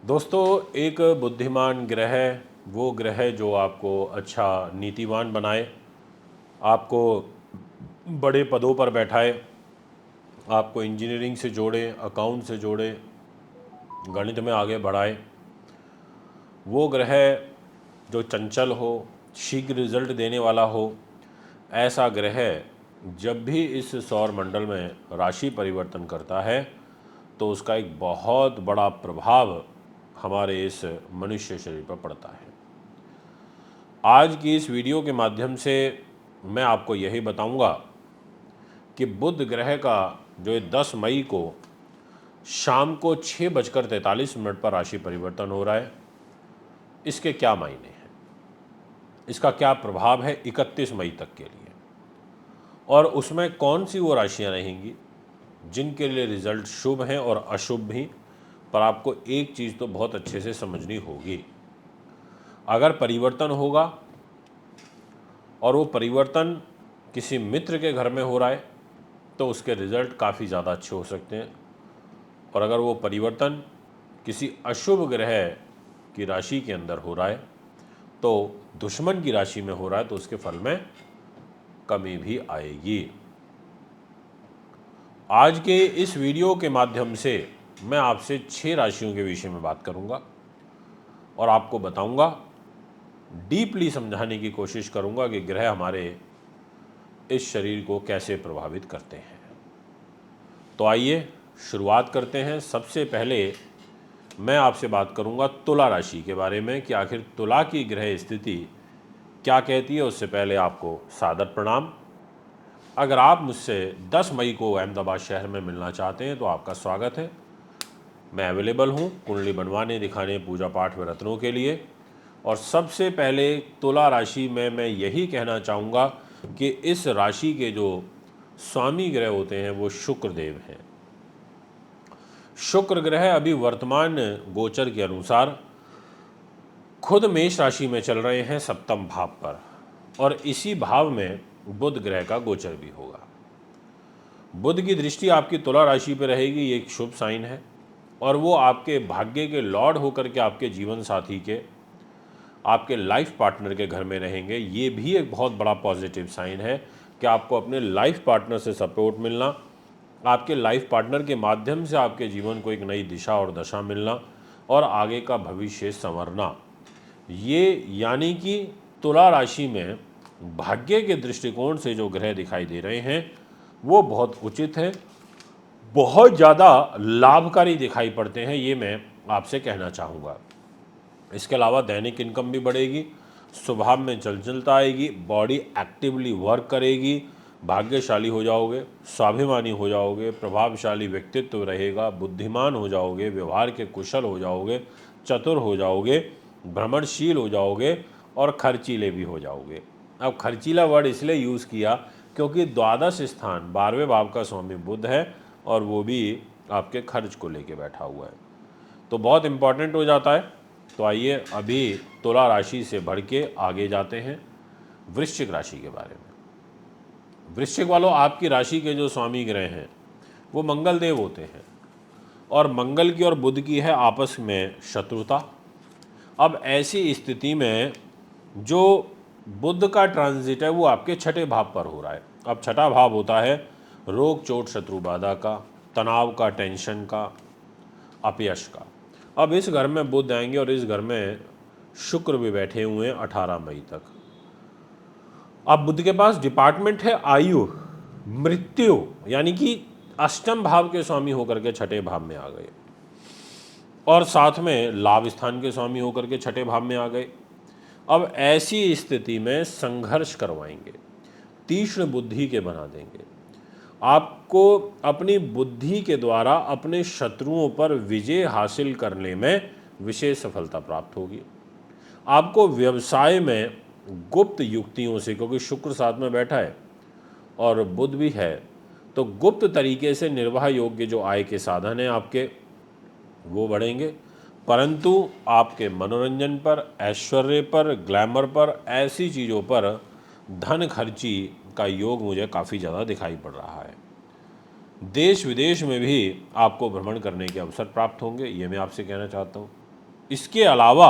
दोस्तों, एक बुद्धिमान ग्रह वो ग्रह जो आपको अच्छा नीतिवान बनाए, आपको बड़े पदों पर बैठाए, आपको इंजीनियरिंग से जोड़े, अकाउंट से जोड़े, गणित में आगे बढ़ाए। वो ग्रह जो चंचल हो, शीघ्र रिजल्ट देने वाला हो, ऐसा ग्रह जब भी इस सौर मंडल में राशि परिवर्तन करता है तो उसका एक बहुत बड़ा प्रभाव हमारे इस मनुष्य शरीर पर पड़ता है। आज की इस वीडियो के माध्यम से मैं आपको यही बताऊंगा कि बुध ग्रह का जो ये 10 मई को शाम को 6:43 पर राशि परिवर्तन हो रहा है, इसके क्या मायने हैं, इसका क्या प्रभाव है 31 मई तक के लिए, और उसमें कौन सी वो राशियां रहेंगी जिनके लिए रिजल्ट शुभ हैं और अशुभ भी। पर आपको एक चीज़ तो बहुत अच्छे से समझनी होगी, अगर परिवर्तन होगा और वो परिवर्तन किसी मित्र के घर में हो रहा है तो उसके रिजल्ट काफ़ी ज़्यादा अच्छे हो सकते हैं, और अगर वो परिवर्तन किसी अशुभ ग्रह की राशि के अंदर हो रहा है तो दुश्मन की राशि में हो रहा है तो उसके फल में कमी भी आएगी। आज के इस वीडियो के माध्यम से मैं आपसे 6 राशियों के विषय में बात करूंगा और आपको बताऊंगा, डीपली समझाने की कोशिश करूंगा कि ग्रह हमारे इस शरीर को कैसे प्रभावित करते हैं। तो आइए शुरुआत करते हैं। सबसे पहले मैं आपसे बात करूंगा तुला राशि के बारे में कि आखिर तुला की ग्रह स्थिति क्या कहती है। उससे पहले आपको सादर प्रणाम। अगर आप मुझसे 10 मई को अहमदाबाद शहर में मिलना चाहते हैं तो आपका स्वागत है। मैं अवेलेबल हूँ कुंडली बनवाने, दिखाने, पूजा पाठ व रत्नों के लिए। और सबसे पहले तुला राशि में मैं यही कहना चाहूँगा कि इस राशि के जो स्वामी ग्रह होते हैं वो शुक्र देव हैं। शुक्र ग्रह अभी वर्तमान गोचर के अनुसार खुद मेष राशि में चल रहे हैं, सप्तम भाव पर, और इसी भाव में बुध ग्रह का गोचर भी होगा। बुध की दृष्टि आपकी तुला राशि पर रहेगी, ये एक शुभ साइन है, और वो आपके भाग्य के लॉर्ड होकर के आपके जीवन साथी के, आपके लाइफ पार्टनर के घर में रहेंगे। ये भी एक बहुत बड़ा पॉजिटिव साइन है कि आपको अपने लाइफ पार्टनर से सपोर्ट मिलना, आपके लाइफ पार्टनर के माध्यम से आपके जीवन को एक नई दिशा और दशा मिलना और आगे का भविष्य संवरना। ये यानी कि तुला राशि में भाग्य के दृष्टिकोण से जो ग्रह दिखाई दे रहे हैं वो बहुत उचित है, बहुत ज़्यादा लाभकारी दिखाई पड़ते हैं, ये मैं आपसे कहना चाहूँगा। इसके अलावा दैनिक इनकम भी बढ़ेगी, स्वभाव में चंचलता आएगी, बॉडी एक्टिवली वर्क करेगी, भाग्यशाली हो जाओगे, स्वाभिमानी हो जाओगे, प्रभावशाली व्यक्तित्व रहेगा, बुद्धिमान हो जाओगे, व्यवहार के कुशल हो जाओगे, चतुर हो जाओगे, भ्रमणशील हो जाओगे और खर्चीले भी हो जाओगे। अब खर्चीला वर्ड इसलिए यूज़ किया क्योंकि द्वादश स्थान 12वें भाव का स्वामी बुध है और वो भी आपके खर्च को लेके बैठा हुआ है, तो बहुत इम्पॉर्टेंट हो जाता है। तो आइए अभी तुला राशि से बढ़ के आगे जाते हैं वृश्चिक राशि के बारे में। वृश्चिक वालों, आपकी राशि के जो स्वामी ग्रह हैं वो मंगल देव होते हैं, और मंगल की और बुध की है आपस में शत्रुता। अब ऐसी स्थिति में जो बुध का ट्रांजिट है वो आपके छठे भाव पर हो रहा है। अब छठा भाव होता है रोग, चोट, शत्रु, बाधा का, तनाव का, टेंशन का, अपयश का। अब इस घर में बुध आएंगे और इस घर में शुक्र भी बैठे हुए हैं 18 मई तक। अब बुध के पास डिपार्टमेंट है आयु, मृत्यु, यानी कि अष्टम भाव के स्वामी होकर के छठे भाव में आ गए, और साथ में लाभ स्थान के स्वामी होकर के छठे भाव में आ गए। अब ऐसी स्थिति में संघर्ष करवाएंगे, तीक्ष्ण बुद्धि के बना देंगे, आपको अपनी बुद्धि के द्वारा अपने शत्रुओं पर विजय हासिल करने में विशेष सफलता प्राप्त होगी। आपको व्यवसाय में गुप्त युक्तियों से, क्योंकि शुक्र साथ में बैठा है और बुध भी है, तो गुप्त तरीके से निर्वाह योग्य जो आय के साधन हैं आपके वो बढ़ेंगे, परंतु आपके मनोरंजन पर, ऐश्वर्य पर, ग्लैमर पर, ऐसी चीज़ों पर धन खर्ची का योग मुझे काफ़ी ज़्यादा दिखाई पड़ रहा है। देश विदेश में भी आपको भ्रमण करने के अवसर प्राप्त होंगे, ये मैं आपसे कहना चाहता हूँ। इसके अलावा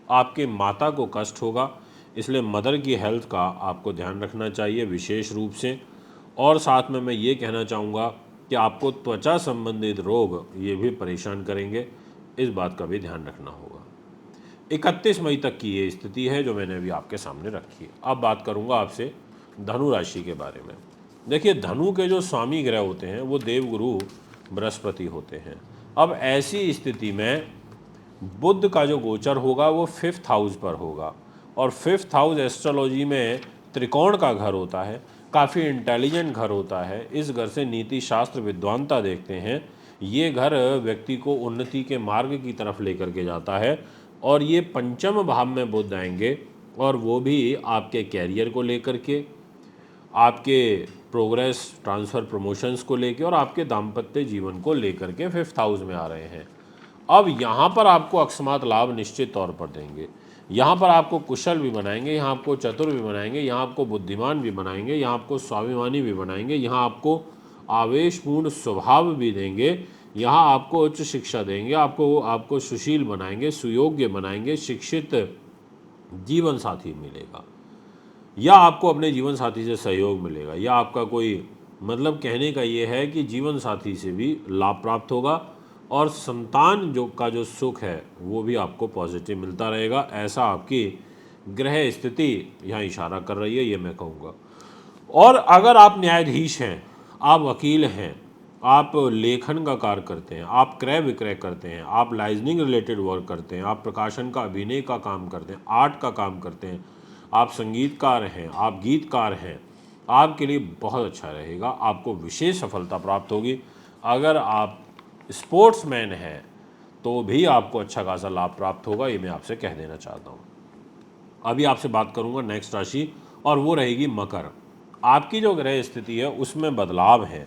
आपके माता को कष्ट होगा, इसलिए मदर की हेल्थ का आपको ध्यान रखना चाहिए विशेष रूप से। और साथ में मैं ये कहना चाहूँगा कि आपको त्वचा संबंधित रोग ये भी परेशान करेंगे, इस बात का भी ध्यान रखना होगा। 31 मई तक की ये स्थिति है जो मैंने अभी आपके सामने रखी है। अब बात करूँगा आपसे धनु राशि के बारे में। देखिए, धनु के जो स्वामी ग्रह होते हैं वो देवगुरु बृहस्पति होते हैं। अब ऐसी स्थिति में बुध का जो गोचर होगा वो 5th हाउस पर होगा, और 5th हाउस एस्ट्रोलॉजी में त्रिकोण का घर होता है, काफ़ी इंटेलिजेंट घर होता है। इस घर से नीति शास्त्र विद्वानता देखते हैं। ये घर व्यक्ति को उन्नति के मार्ग की तरफ लेकर के जाता है, और ये पंचम भाव में बुध आएंगे, और वो भी आपके कैरियर को लेकर के, आपके प्रोग्रेस, ट्रांसफ़र, प्रमोशंस को लेकर, और आपके दाम्पत्य जीवन को लेकर के 5th हाउस में आ रहे हैं। अब यहाँ पर आपको अकस्मात लाभ निश्चित तौर पर देंगे। यहाँ पर आपको कुशल भी बनाएंगे, यहाँ आपको चतुर भी बनाएंगे, यहाँ आपको बुद्धिमान भी बनाएंगे, यहाँ आपको स्वाभिमानी भी बनाएंगे, यहाँ आपको आवेशपूर्ण स्वभाव भी देंगे, यहाँ आपको उच्च शिक्षा देंगे, आपको सुशील बनाएंगे, सुयोग्य बनाएंगे, शिक्षित जीवन साथी मिलेगा, या आपको अपने जीवन साथी से सहयोग मिलेगा, या आपका कोई, मतलब कहने का ये है कि जीवन साथी से भी लाभ प्राप्त होगा, और संतान जो सुख है वो भी आपको पॉजिटिव मिलता रहेगा। ऐसा आपकी ग्रह स्थिति यहाँ इशारा कर रही है, ये मैं कहूँगा। और अगर आप न्यायाधीश हैं, आप वकील हैं, आप लेखन का कार्य करते हैं, आप क्रय विक्रय करते हैं, आप लाइजनिंग रिलेटेड वर्क करते हैं, आप प्रकाशन का, अभिनय का काम करते हैं, आर्ट का काम करते हैं, आप संगीतकार हैं, आप गीतकार हैं, आपके लिए बहुत अच्छा रहेगा, आपको विशेष सफलता प्राप्त होगी। अगर आप स्पोर्ट्समैन हैं तो भी आपको अच्छा खासा लाभ प्राप्त होगा, ये मैं आपसे कह देना चाहता हूँ। अभी आपसे बात करूँगा नेक्स्ट राशि, और वो रहेगी मकर। आपकी जो ग्रह स्थिति है उसमें बदलाव है,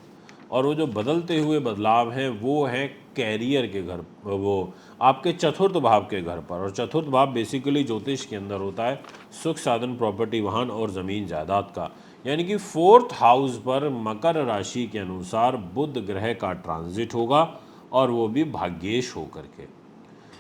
और वो जो बदलते हुए बदलाव हैं वो हैं कैरियर के घर, वो आपके चतुर्थ भाव के घर पर। और चतुर्थ भाव बेसिकली ज्योतिष के अंदर होता है सुख, साधन, प्रॉपर्टी, वाहन और ज़मीन जायदाद का। यानी कि 4th हाउस पर मकर राशि के अनुसार बुध ग्रह का ट्रांजिट होगा, और वो भी भाग्येश होकर के,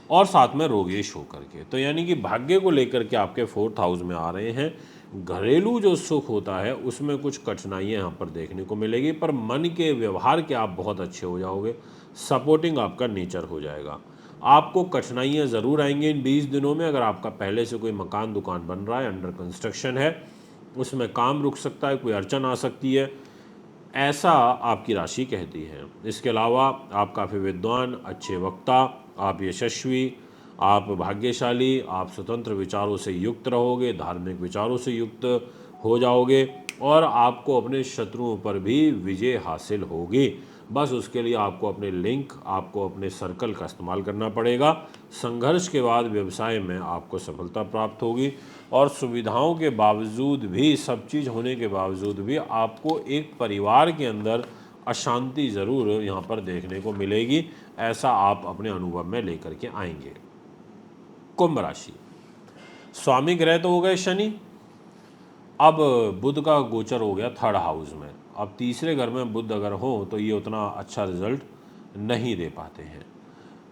और साथ में रोगेश होकर के। तो यानी कि भाग्य को लेकर के आपके 4th हाउस में आ रहे हैं। घरेलू जो सुख होता है उसमें कुछ कठिनाइयाँ यहाँ पर देखने को मिलेगी, पर मन के व्यवहार के आप बहुत अच्छे हो जाओगे, सपोर्टिंग आपका नेचर हो जाएगा। आपको कठिनाइयाँ ज़रूर आएंगी इन 20 दिनों में। अगर आपका पहले से कोई मकान दुकान बन रहा है, अंडर कंस्ट्रक्शन है, उसमें काम रुक सकता है, कोई अड़चन आ सकती है, ऐसा आपकी राशि कहती है। इसके अलावा आप काफ़ी विद्वान, अच्छे वक्ता, आप यशस्वी, आप भाग्यशाली, आप स्वतंत्र विचारों से युक्त रहोगे, धार्मिक विचारों से युक्त हो जाओगे, और आपको अपने शत्रुओं पर भी विजय हासिल होगी। बस उसके लिए आपको अपने लिंक, आपको अपने सर्कल का इस्तेमाल करना पड़ेगा। संघर्ष के बाद व्यवसाय में आपको सफलता प्राप्त होगी, और सुविधाओं के बावजूद भी, सब चीज़ होने के बावजूद भी, आपको एक परिवार के अंदर अशांति ज़रूर यहाँ पर देखने को मिलेगी। ऐसा आप अपने अनुभव में लेकर के आएंगे। कुंभ राशि, स्वामी ग्रह तो हो गए शनि, अब बुध का गोचर हो गया 3rd हाउस में। अब तीसरे घर में बुध अगर हो तो ये उतना अच्छा रिजल्ट नहीं दे पाते हैं,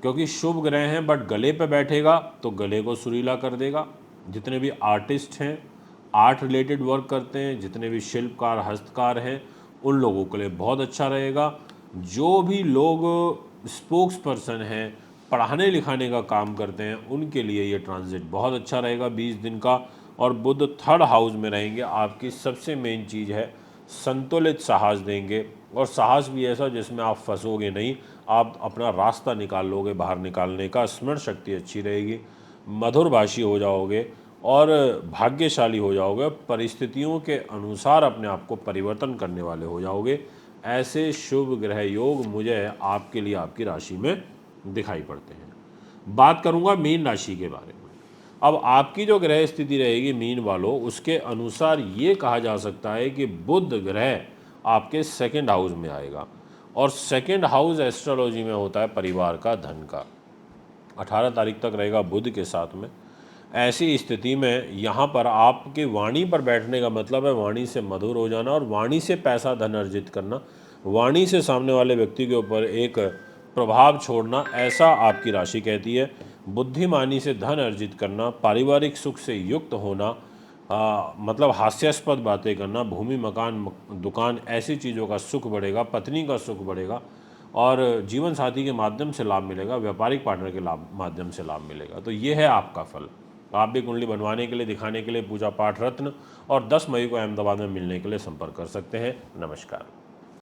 क्योंकि शुभ ग्रह हैं, बट गले पे बैठेगा तो गले को सुरीला कर देगा। जितने भी आर्टिस्ट हैं, आर्ट रिलेटेड वर्क करते हैं, जितने भी शिल्पकार, हस्तकार हैं, उन लोगों के लिए बहुत अच्छा रहेगा। जो भी लोग स्पोक्स पर्सन हैं, पढ़ाने लिखाने का काम करते हैं, उनके लिए ये ट्रांजिट बहुत अच्छा रहेगा 20 दिन का। और बुध 3rd हाउस में रहेंगे, आपकी सबसे मेन चीज़ है संतुलित साहस देंगे, और साहस भी ऐसा जिसमें आप फंसोगे नहीं, आप अपना रास्ता निकाल लोगे बाहर निकालने का। स्मरण शक्ति अच्छी रहेगी, मधुरभाषी हो जाओगे, और भाग्यशाली हो जाओगे, परिस्थितियों के अनुसार अपने आप को परिवर्तन करने वाले हो जाओगे। ऐसे शुभ ग्रह योग मुझे आपके लिए आपकी राशि में दिखाई पड़ते हैं। बात करूंगा मीन राशि के बारे में। अब आपकी जो ग्रह स्थिति रहेगी मीन वालों, उसके अनुसार ये कहा जा सकता है कि बुध ग्रह आपके 2nd हाउस में आएगा, और 2nd हाउस एस्ट्रोलॉजी में होता है परिवार का, धन का। 18 तारीख तक रहेगा बुध के साथ में। ऐसी स्थिति में यहाँ पर आपके वाणी पर बैठने का मतलब है वाणी से मधुर हो जाना, और वाणी से पैसा धन अर्जित करना, वाणी से सामने वाले व्यक्ति के ऊपर एक प्रभाव छोड़ना, ऐसा आपकी राशि कहती है। बुद्धिमानी से धन अर्जित करना, पारिवारिक सुख से युक्त होना, मतलब हास्यास्पद बातें करना, भूमि मकान दुकान ऐसी चीज़ों का सुख बढ़ेगा, पत्नी का सुख बढ़ेगा और जीवन साथी के माध्यम से लाभ मिलेगा, व्यापारिक पार्टनर के माध्यम से लाभ मिलेगा। तो ये है आपका फल। आप भी कुंडली बनवाने के लिए, दिखाने के लिए पूजा पाठ रत्न और 10 मई को अहमदाबाद में मिलने के लिए संपर्क कर सकते हैं। नमस्कार।